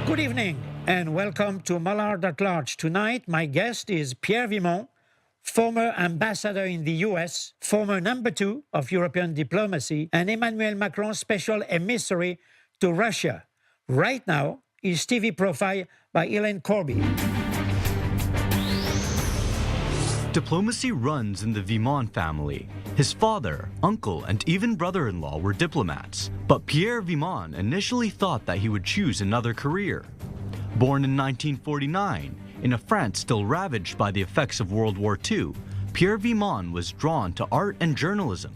Good evening and welcome to Malard at Large. Tonight, my guest is Pierre Vimont, former ambassador in the US, former number 2 of European diplomacy, and Emmanuel Macron's special emissary to Russia. Right now, his TV profile by Elaine Corby. Diplomacy runs in the Vimont family. His father, uncle, and even brother-in-law were diplomats, but Pierre Vimont initially thought that he would choose another career. Born in 1949, in a France still ravaged by the effects of World War II, Pierre Vimont was drawn to art and journalism.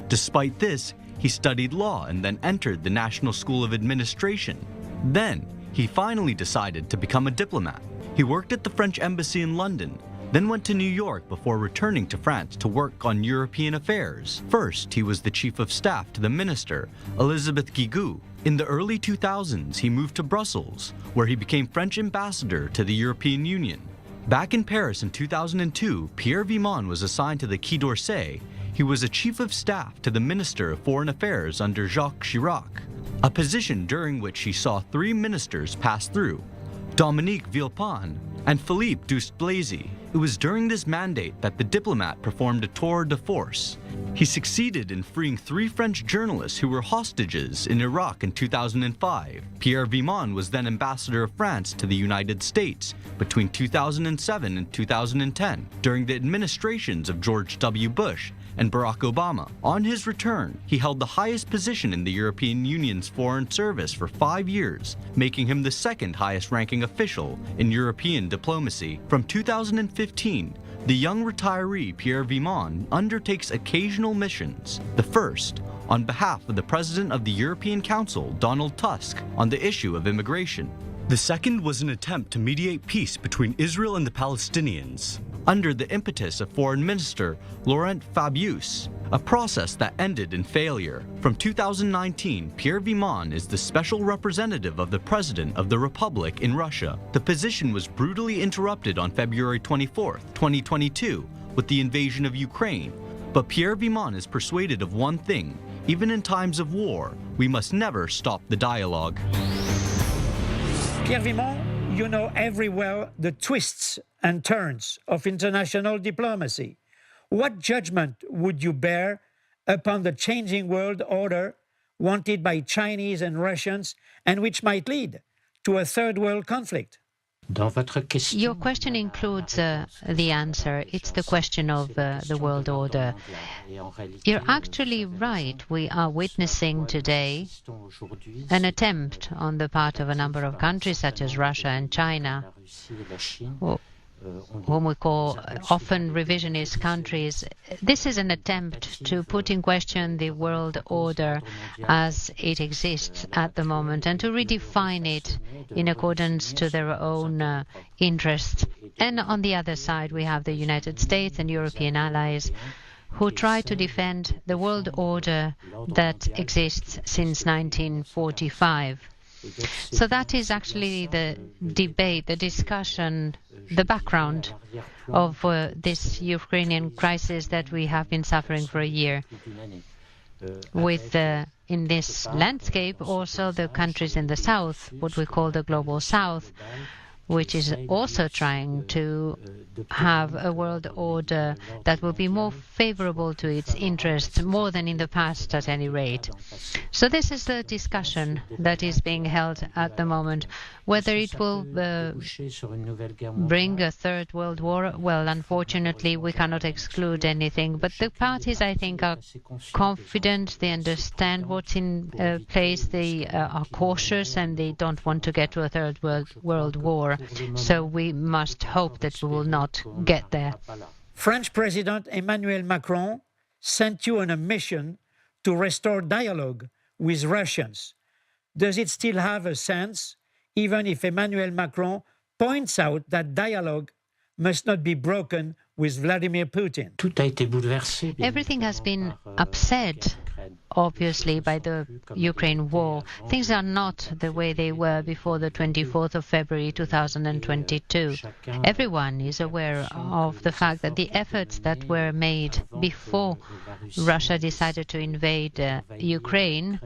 Despite this, he studied law and then entered the National School of Administration. Then, he finally decided to become a diplomat. He worked at the French Embassy in London, then went to New York before returning to France to work on European affairs. First, he was the chief of staff to the minister, Elisabeth Guigou. In the early 2000s, he moved to Brussels, where he became French ambassador to the European Union. Back in Paris in 2002, Pierre Vimont was assigned to the Quai d'Orsay. He was a chief of staff to the Minister of Foreign Affairs under Jacques Chirac, a position during which he saw 3 ministers pass through: Dominique Villepin and Philippe Douste-Blazy. It was during this mandate that the diplomat performed a tour de force. He succeeded in freeing 3 French journalists who were hostages in Iraq in 2005. Pierre Vimont was then ambassador of France to the United States between 2007 and 2010, during the administrations of George W. Bush and Barack Obama. On his return, he held the highest position in the European Union's Foreign Service for 5 years, making him the 2nd highest ranking official in European diplomacy. From 2015, the young retiree Pierre Vimont undertakes occasional missions. The first, on behalf of the President of the European Council, Donald Tusk, on the issue of immigration. The second was an attempt to mediate peace between Israel and the Palestinians, under the impetus of Foreign Minister Laurent Fabius, a process that ended in failure. From 2019, Pierre Vimont is the special representative of the President of the Republic in Russia. The position was brutally interrupted on February 24, 2022, with the invasion of Ukraine. But Pierre Vimont is persuaded of one thing: even in times of war, we must never stop the dialogue. Pierre Vimont, you know very well the twists and turns of international diplomacy. What judgment would you bear upon the changing world order wanted by Chinese and Russians and which might lead to a third world conflict? Your question includes the answer. It's the question of the world order. You're actually right. We are witnessing today an attempt on the part of a number of countries such as Russia and China, whom we call often revisionist countries. This is an attempt to put in question the world order as it exists at the moment and to redefine it in accordance to their own interests. And on the other side, we have the United States and European allies who try to defend the world order that exists since 1945. So that is actually the debate, the discussion, the background of this Ukrainian crisis that we have been suffering for a year. With, in this landscape, also the countries in the south, what we call the global south, which is also trying to have a world order that will be more favorable to its interests, more than in the past at any rate. So this is the discussion that is being held at the moment. Whether it will bring a third world war, well, unfortunately, we cannot exclude anything. But the parties, I think, are confident, they understand what's in place, they are cautious, and they don't want to get to a third world war. So we must hope that we will not get there. French President Emmanuel Macron sent you on a mission to restore dialogue with Russians. Does it still have a sense, even if Emmanuel Macron points out that dialogue must not be broken with Vladimir Putin? Everything has been upset, obviously, by the Ukraine war. Things are not the way they were before the 24th of February 2022. Everyone is aware of the fact that the efforts that were made before Russia decided to invade Ukraine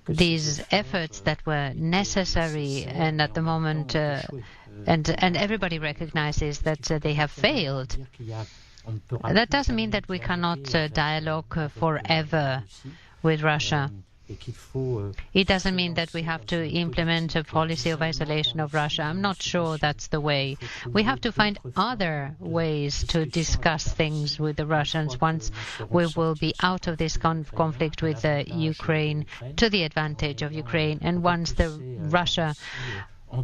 these efforts that were necessary, and at the moment, and everybody recognizes that they have failed. That doesn't mean that we cannot dialogue forever with Russia. It doesn't mean that we have to implement a policy of isolation of Russia. I'm not sure that's the way. We have to find other ways to discuss things with the Russians once we will be out of this conflict with Ukraine, to the advantage of Ukraine, and once Russia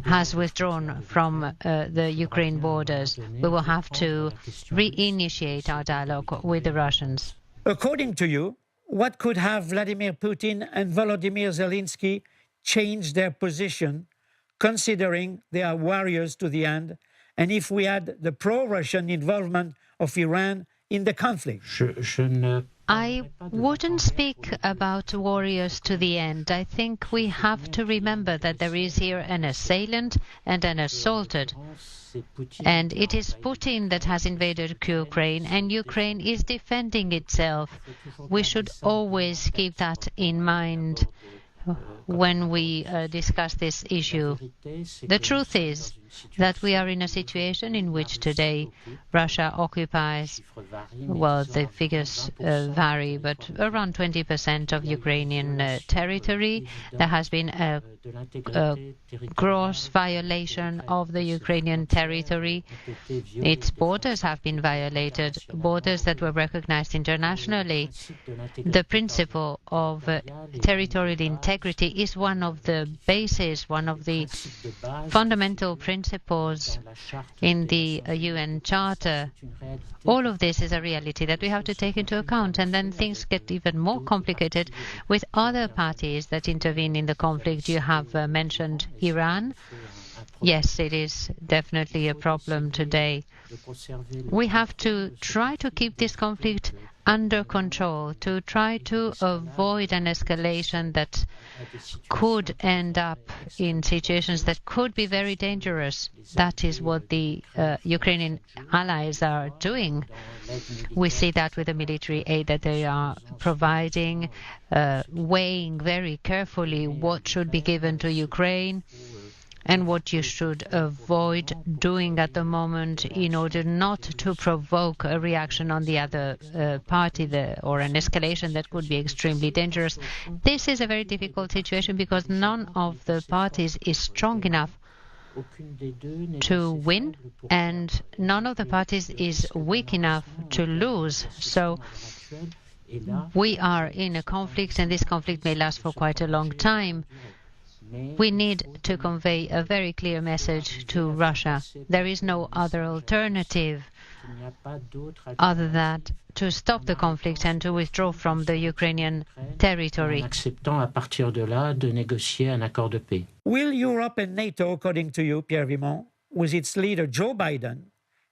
has withdrawn from the Ukraine borders, we will have to reinitiate our dialogue with the Russians. According to you, what could have Vladimir Putin and Volodymyr Zelensky change their position, considering they are warriors to the end, and if we had the pro-Russian involvement of Iran in the conflict? I wouldn't speak about warriors to the end. I think we have to remember that there is here an assailant and an assaulted. And it is Putin that has invaded Ukraine, and Ukraine is defending itself. We should always keep that in mind when we discuss this issue. The truth is that we are in a situation in which today Russia occupies, well, the figures vary, but around 20% of Ukrainian territory. There has been a gross violation of the Ukrainian territory. Its borders have been violated, borders that were recognized internationally. The principle of territorial integrity is one of the bases, one of the fundamental principles in the UN Charter. All of this is a reality that we have to take into account, and then things get even more complicated with other parties that intervene in the conflict. You have mentioned Iran. Yes, it is definitely a problem today. We have to try to keep this conflict under control, to try to avoid an escalation that could end up in situations that could be very dangerous. That is what the Ukrainian allies are doing. We see that with the military aid that they are providing, weighing very carefully what should be given to Ukraine and what you should avoid doing at the moment in order not to provoke a reaction on the other party or an escalation that could be extremely dangerous. This is a very difficult situation because none of the parties is strong enough to win, and none of the parties is weak enough to lose. So we are in a conflict, and this conflict may last for quite a long time. We need to convey a very clear message to Russia. There is no other alternative other than to stop the conflict and to withdraw from the Ukrainian territory. Will Europe and NATO, according to you, Pierre Vimont, with its leader Joe Biden,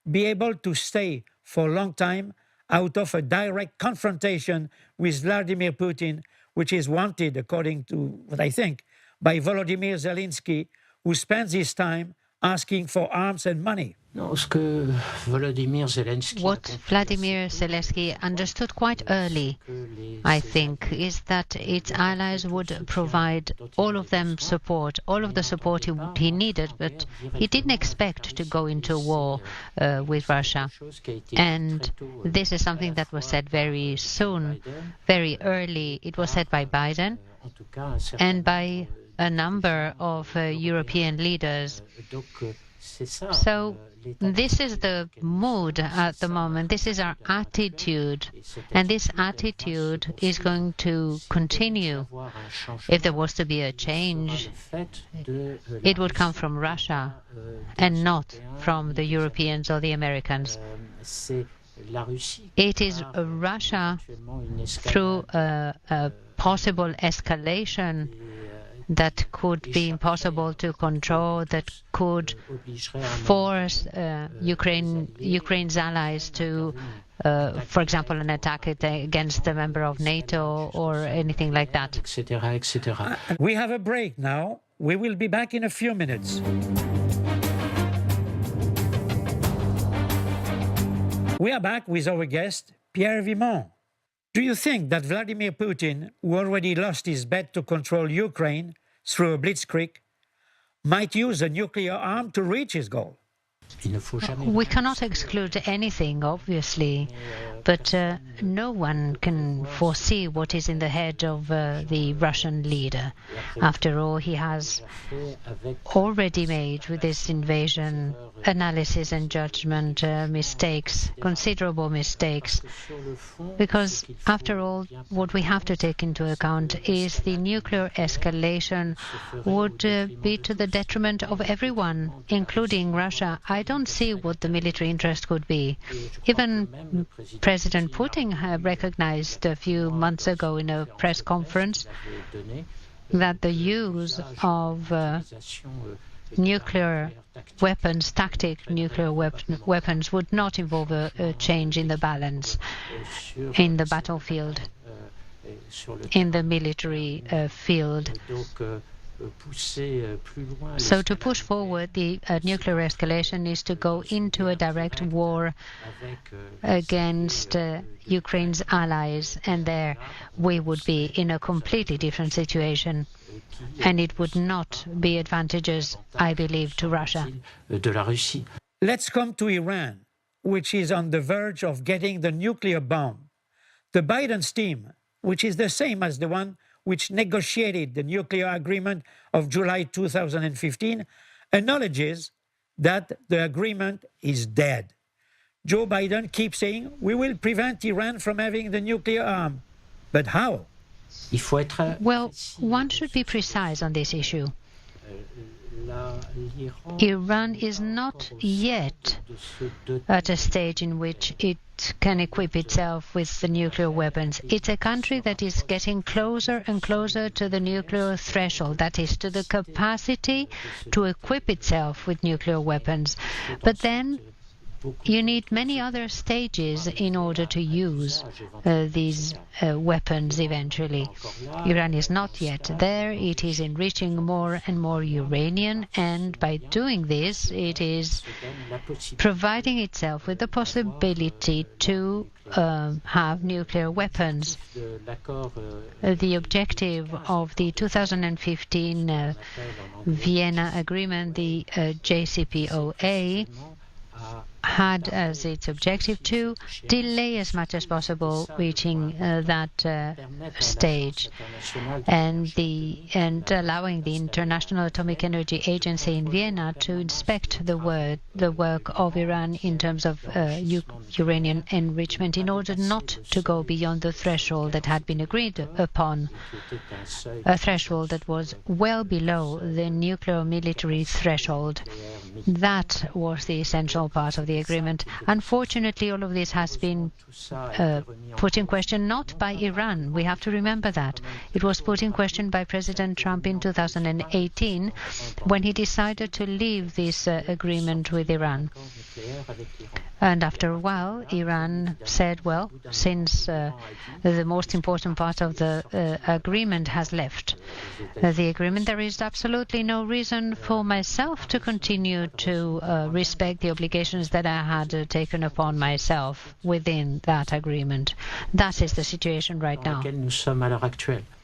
be able to stay for a long time out of a direct confrontation with Vladimir Putin, which is wanted, according to what I think, by Volodymyr Zelensky, who spends his time asking for arms and money? What Vladimir Zelensky understood quite early, I think, is that its allies would provide all of them support, all of the support he needed, but he didn't expect to go into war with Russia. And this is something that was said very soon, very early. It was said by Biden and by a number of European leaders. So this is the mood at the moment. This is our attitude. And this attitude is going to continue. If there was to be a change, it would come from Russia and not from the Europeans or the Americans. It is Russia, through a possible escalation that could be impossible to control, that could force Ukraine's allies to, for example, an attack against a member of NATO or anything like that. We have a break now. We will be back in a few minutes. We are back with our guest, Pierre Vimont. Do you think that Vladimir Putin, who already lost his bet to control Ukraine through a blitzkrieg, might use a nuclear arm to reach his goal? We cannot exclude anything, obviously, but no one can foresee what is in the head of the Russian leader. After all, he has already made with this invasion analysis and judgment mistakes, considerable mistakes, because after all, what we have to take into account is the nuclear escalation would be to the detriment of everyone, including Russia. I don't see what the military interest could be. Even President Putin recognized a few months ago in a press conference that the use of nuclear weapons, tactic nuclear weapons, would not involve a change in the balance in the battlefield, in the military field. So to push forward the nuclear escalation is to go into a direct war against Ukraine's allies, and there we would be in a completely different situation, and it would not be advantageous, I believe, to Russia. Let's come to Iran, which is on the verge of getting the nuclear bomb. The Biden team, which is the same as the one which negotiated the nuclear agreement of July 2015, acknowledges that the agreement is dead. Joe Biden keeps saying, we will prevent Iran from having the nuclear arm. But how? Well, one should be precise on this issue. Iran is not yet at a stage in which it can equip itself with the nuclear weapons. It's a country that is getting closer and closer to the nuclear threshold, that is, to the capacity to equip itself with nuclear weapons. But then you need many other stages in order to use these weapons eventually. Iran is not yet there. It is enriching more and more uranium, and by doing this, it is providing itself with the possibility to have nuclear weapons. The objective of the 2015 Vienna Agreement, the JCPOA, had as its objective to delay as much as possible reaching that stage, and allowing the International Atomic Energy Agency in Vienna to inspect the work of Iran in terms of uranium enrichment, in order not to go beyond the threshold that had been agreed upon, a threshold that was well below the nuclear military threshold. That was the essential part of the agreement. Unfortunately, all of this has been put in question not by Iran. We have to remember that. It was put in question by President Trump in 2018 when he decided to leave this agreement with Iran. And after a while, Iran said, well, since the most important part of the agreement has left the agreement, there is absolutely no reason for myself to continue to respect the obligations that I had taken upon myself within that agreement. That is the situation right now.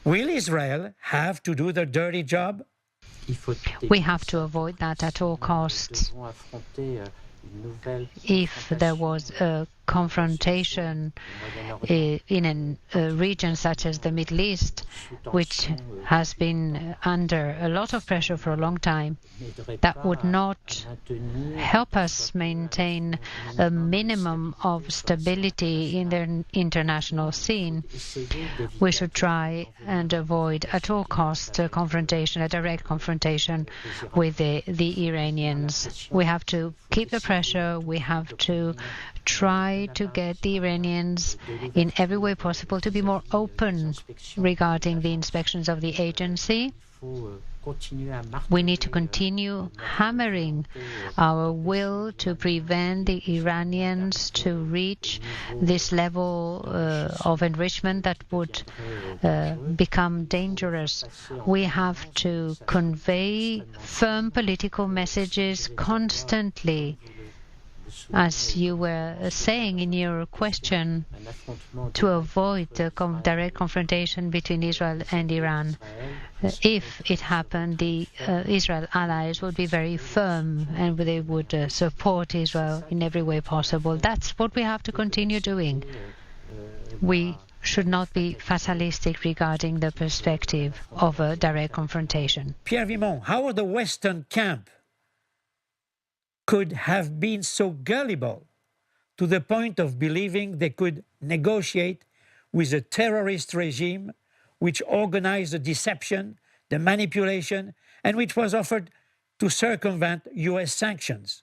Will Israel have to do the dirty job? We have to avoid that at all costs. If there was a confrontation in a region such as the Middle East, which has been under a lot of pressure for a long time, that would not help us maintain a minimum of stability in the international scene. We should try and avoid at all costs a confrontation, a direct confrontation with the Iranians. We have to keep the pressure. We have to try to get the Iranians in every way possible to be more open regarding the inspections of the agency. We need to continue hammering our will to prevent the Iranians to reach this level of enrichment that would become dangerous. We have to convey firm political messages constantly as you were saying in your question, to avoid the direct confrontation between Israel and Iran. If it happened, the Israel allies would be very firm and they would support Israel in every way possible. That's what we have to continue doing. We should not be fatalistic regarding the perspective of a direct confrontation. Pierre Vimont, how the Western camp could have been so gullible to the point of believing they could negotiate with a terrorist regime which organized the deception, the manipulation, and which was offered to circumvent US sanctions?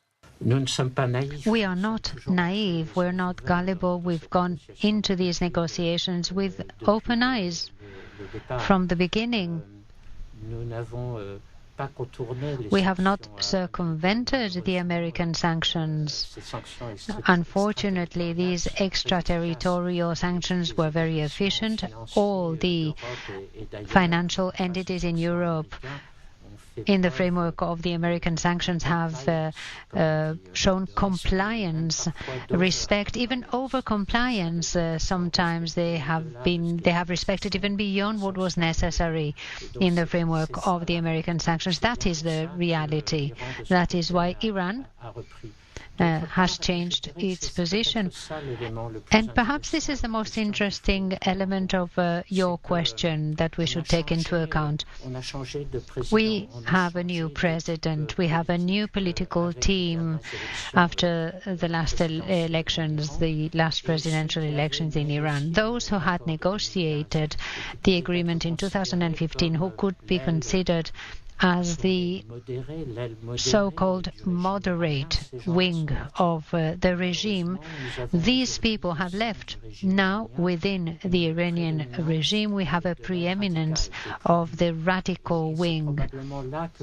We are not naive, we're not gullible. We've gone into these negotiations with open eyes from the beginning. We have not circumvented the American sanctions. Unfortunately, these extraterritorial sanctions were very efficient. All the financial entities in Europe in the framework of the American sanctions have shown compliance, respect, even over compliance. Sometimes they have respected even beyond what was necessary in the framework of the American sanctions. That is the reality. That is why Iran has changed its position. And perhaps this is the most interesting element of your question that we should take into account. We have a new president. We have a new political team after the last elections, the last presidential elections in Iran. Those who had negotiated the agreement in 2015, who could be considered as the so-called moderate wing of the regime, these people have left. Now, within the Iranian regime, we have a preeminence of the radical wing,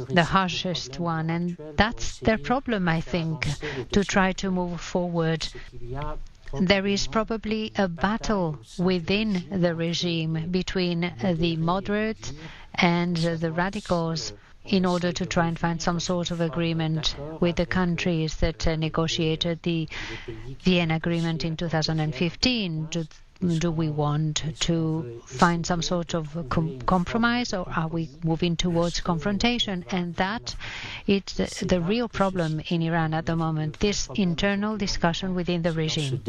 the harshest one, and that's their problem, I think, to try to move forward. There is probably a battle within the regime between the moderate and the radicals in order to try and find some sort of agreement with the countries that negotiated the Vienna Agreement in 2015. Do we want to find some sort of compromise, or are we moving towards confrontation? And that is the real problem in Iran at the moment, this internal discussion within the regime.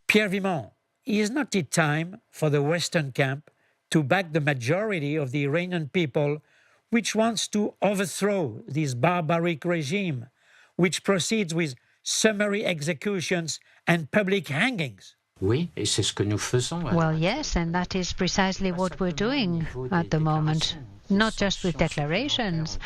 Pierre Vimont, is not it time for the Western camp to back the majority of the Iranian people which wants to overthrow this barbaric regime, which proceeds with summary executions and public hangings? Well, yes, and that is precisely what we're doing at the moment. Not just with declarations.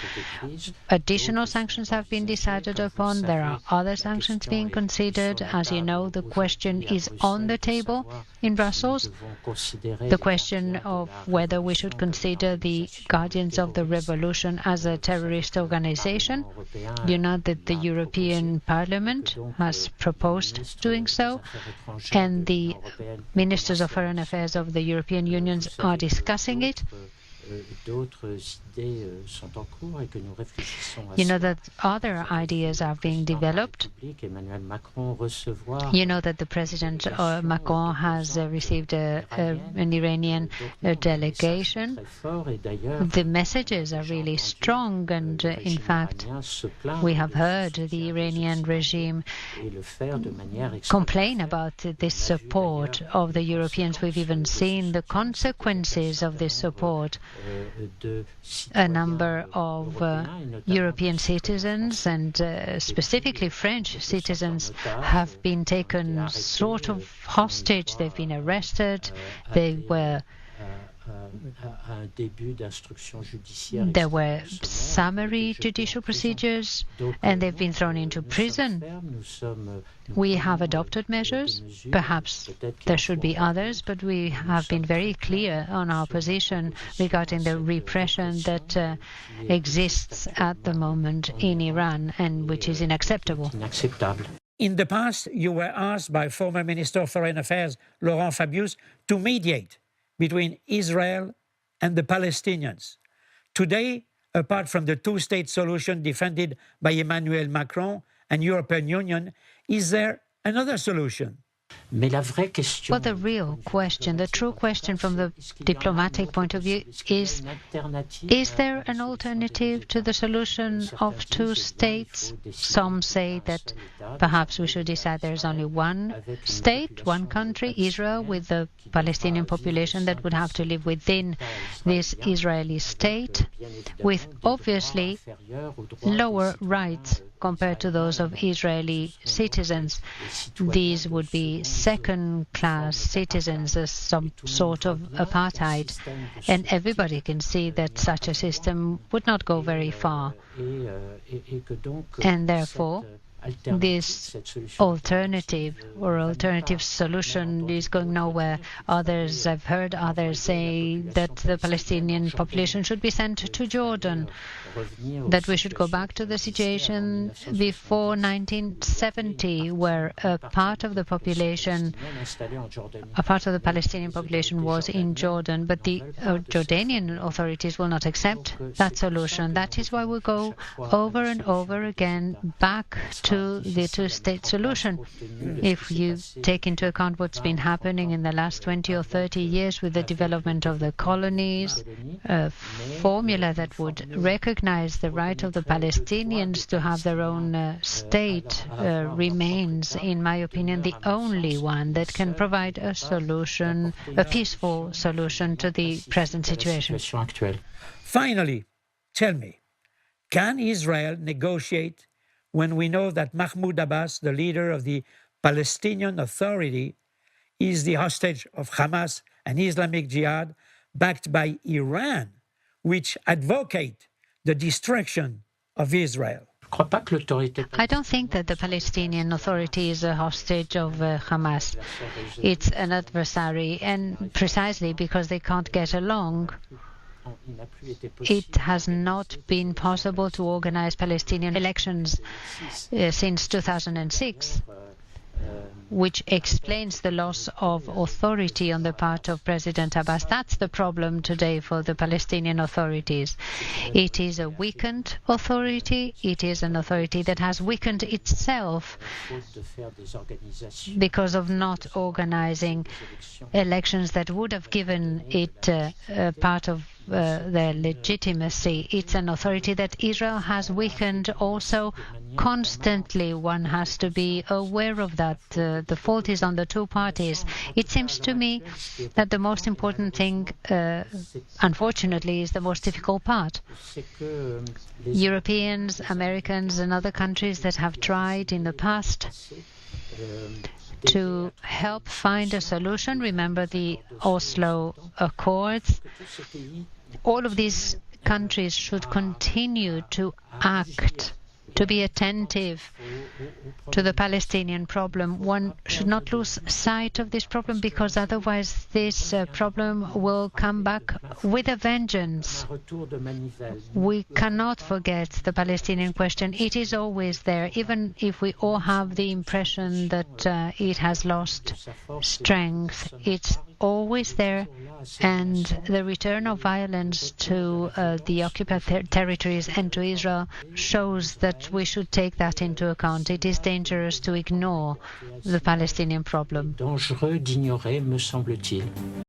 Additional sanctions have been decided upon. There are other sanctions being considered. As you know, the question is on the table in Brussels. The question of whether we should consider the Guardians of the Revolution as a terrorist organization. You know that the European Parliament has proposed doing so, and the Ministers of Foreign Affairs of the European Union are discussing it. You know that other ideas are being developed. You know that the President Macron has received an Iranian delegation. The messages are really strong, and in fact, we have heard the Iranian regime complain about this support of the Europeans. We've even seen the consequences of this support. A number of European citizens and specifically French citizens have been taken sort of hostage. They've been arrested. There were summary judicial procedures, and they've been thrown into prison. We have adopted measures. Perhaps there should be others, but we have been very clear on our position regarding the repression that exists at the moment in Iran, and which is unacceptable. In the past, you were asked by former Minister of Foreign Affairs Laurent Fabius to mediate between Israel and the Palestinians. Today, apart from the two-state solution defended by Emmanuel Macron and European Union, is there another solution? Well, the real question, the true question from the diplomatic point of view is there an alternative to the solution of two states? Some say that perhaps we should decide there is only one state, one country, Israel, with the Palestinian population that would have to live within this Israeli state, with obviously lower rights compared to those of Israeli citizens. These would be second-class citizens, as some sort of apartheid. And everybody can see that such a system would not go very far. And therefore, this alternative solution is going nowhere. I've heard others say that the Palestinian population should be sent to Jordan, that we should go back to the situation before 1970, where a part of the Palestinian population was in Jordan, but the Jordanian authorities will not accept that solution. That is why we go over and over again back to the two-state solution. If you take into account what's been happening in the last 20 or 30 years with the development of the colonies, a formula that would recognize the right of the Palestinians to have their own state remains, in my opinion, the only one that can provide a solution, a peaceful solution to the present situation. Finally, tell me, can Israel negotiate when we know that Mahmoud Abbas, the leader of the Palestinian Authority, is the hostage of Hamas and Islamic Jihad, backed by Iran, which advocate the destruction of Israel? I don't think that the Palestinian Authority is a hostage of Hamas. It's an adversary, and precisely because they can't get along, it has not been possible to organize Palestinian elections since 2006, which explains the loss of authority on the part of President Abbas. That's the problem today for the Palestinian authorities. It is a weakened authority. It is an authority that has weakened itself because of not organizing elections that would have given it part of their legitimacy. It's an authority that Israel has weakened also constantly. One has to be aware of that. The fault is on the two parties. It seems to me that the most important thing, unfortunately, is the most difficult part. Europeans, Americans, and other countries that have tried in the past to help find a solution. Remember the Oslo Accords. All of these countries should continue to act, to be attentive to the Palestinian problem. One should not lose sight of this problem, because otherwise this problem will come back with a vengeance. We cannot forget the Palestinian question. It is always there, even if we all have the impression that it has lost strength. It's always there, and the return of violence to the occupied territories and to Israel shows that we should take that into account. It is dangerous to ignore the Palestinian problem. Dangereux d'ignorer, me semble-t-il.